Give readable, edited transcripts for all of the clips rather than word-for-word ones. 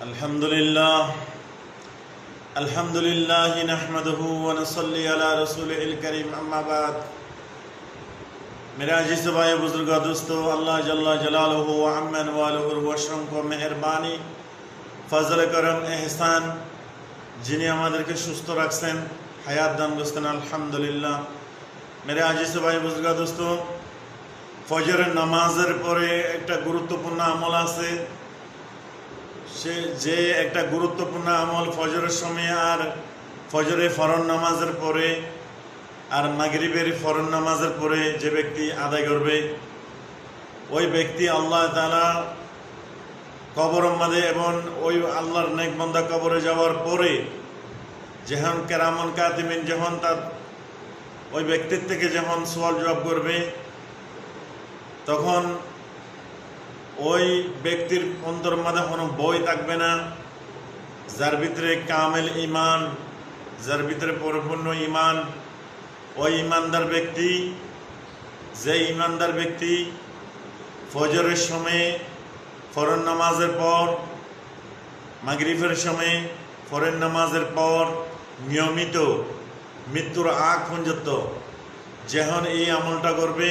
अल्हम्दुलिल्लाह अल्हम्दुलिल्लाह नहमदुहु व नसल्ली अला रसूलिहिल करीम अम्मा बाद। मेरे अजीज़ भाई बुजुर्ग दोस्तों, अल्लाह जल्ला जलालुहु व अम्मन वालुहु व असंख्य मेहरबानी फजल करम एहसान যিনি আমাদেরকে সুস্থ রাখছেন, হায়াত দান করছেন, আলহামদুলিল্লাহ। মেরে আজিজ ভাই বুজুর্গ দোস্ত, ফজরের নামাজের পরে একটা গুরুত্বপূর্ণ আমল আছে। সে যে একটা গুরুত্বপূর্ণ আমল ফজরের সময় আর ফজরের ফরজ নামাজের পরে আর মাগরিবের ফরজ নামাজের পরে যে ব্যক্তি আদায় করবে, ওই ব্যক্তি আল্লাহ তাআলা কবরের মধ্যে এবং ওই আল্লাহর নেক বান্দা কবরে যাওয়ার পরে যখন কেরামন কাতিমিন যখন তার ওই ব্যক্তির থেকে যখন সওয়াল জবাব করবে, তখন ওই ব্যক্তির অন্তর মধ্যে কোনো বই থাকবে না। যার ভিতরে কামেল ইমান, যার ভিতরে পরিপূর্ণ ইমান, ওই ইমানদার ব্যক্তি, যে ইমানদার ব্যক্তি ফজরের সময় ফরজ নামাজের পর, মাগরিবের সময় ফরজ নামাজের পর নিয়মিত মৃত্যুর আগ পর্যন্ত যখন এই আমলটা করবে,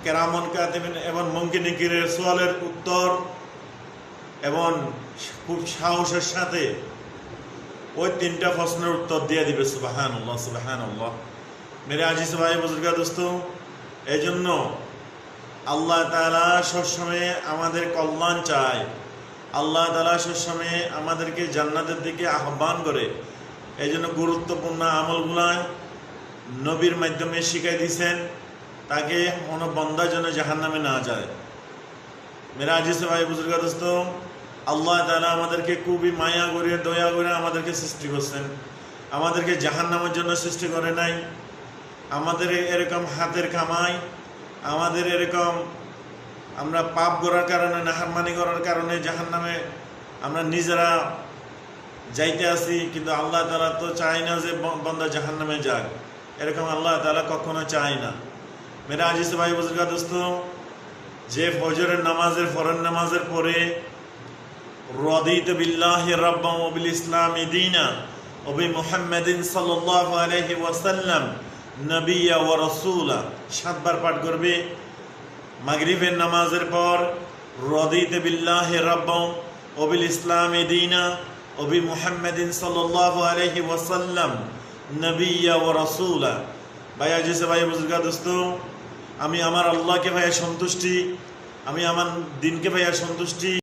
কেরামন কাতিবিন এবং মুনকির নাকিরের সওয়ালের উত্তর এবং খুব সাহসের সাথে ওই তিনটা প্রশ্নের উত্তর দিয়ে দিবে। সুবহানাল্লাহ সুবহানাল্লাহ। মেরে আজিজ ভাই বুজুর্গ দোস্ত, এই জন্য আল্লাহ তাআলা সবসময় আমাদের কল্যাণ চায়, আল্লাহ তাআলা সবসময় আমাদেরকে জান্নাতের দিকে আহ্বান করে। এই জন্য গুরুত্বপূর্ণ আমলগুলা নবীর মাধ্যমে শিখাই দিয়েছেন, তাকে কোনো বান্দা যেন জাহান্নামে না যায়। মেরা আজিজ ভাই বুজুর্গ দোস্ত, আল্লাহ তাআলা আমাদেরকে খুবই মায়া করে দয়া করে আমাদেরকে সৃষ্টি করছেন। আমাদেরকে জাহান্নামের জন্য সৃষ্টি করে নাই। আমাদের এরকম হাতের কামাই, আমাদের এরকম আমরা পাপ করার কারণে, নাফরমানি করার কারণে জাহান্নামে আমরা নিজেরা যাইতে আসি, কিন্তু আল্লাহ তাআলা তো চায় না যে বান্দা জাহান্নামে যাক। এরকম আল্লাহ তাআলা কখনো চায় না। মেরা আজিজ ভাই বুজুর্গ দোস্ত, যে ফজরের নামাজের ফরজ নামাজের পরে রাদিতু বিল্লাহি রাব্বান ওয়া বিল ইসলামি দীনা ওয়া বি মুহাম্মাদিন সাল্লাল্লাহু আলাইহি ওয়াসাল্লাম নবিয়্যা ওয়া রাসূলা 7 বার পাঠ করবে। মাগরিবের নামাজের পর রাদিতু বিল্লাহি রাব্বান ওয়া বিল ইসলামি দীনা ওয়া বি মুহাম্মাদিন সাল্লাল্লাহু আলাইহি ওয়াসাল্লাম নবিয়্যা ওয়া রাসূলা। ভাই আজিজ ভাই বুজুর্গ দোস্ত, আমি আমার আল্লাহকে ভাইয়া সন্তুষ্টি, আমি আমার দিনকে ভাইয়া সন্তুষ্টি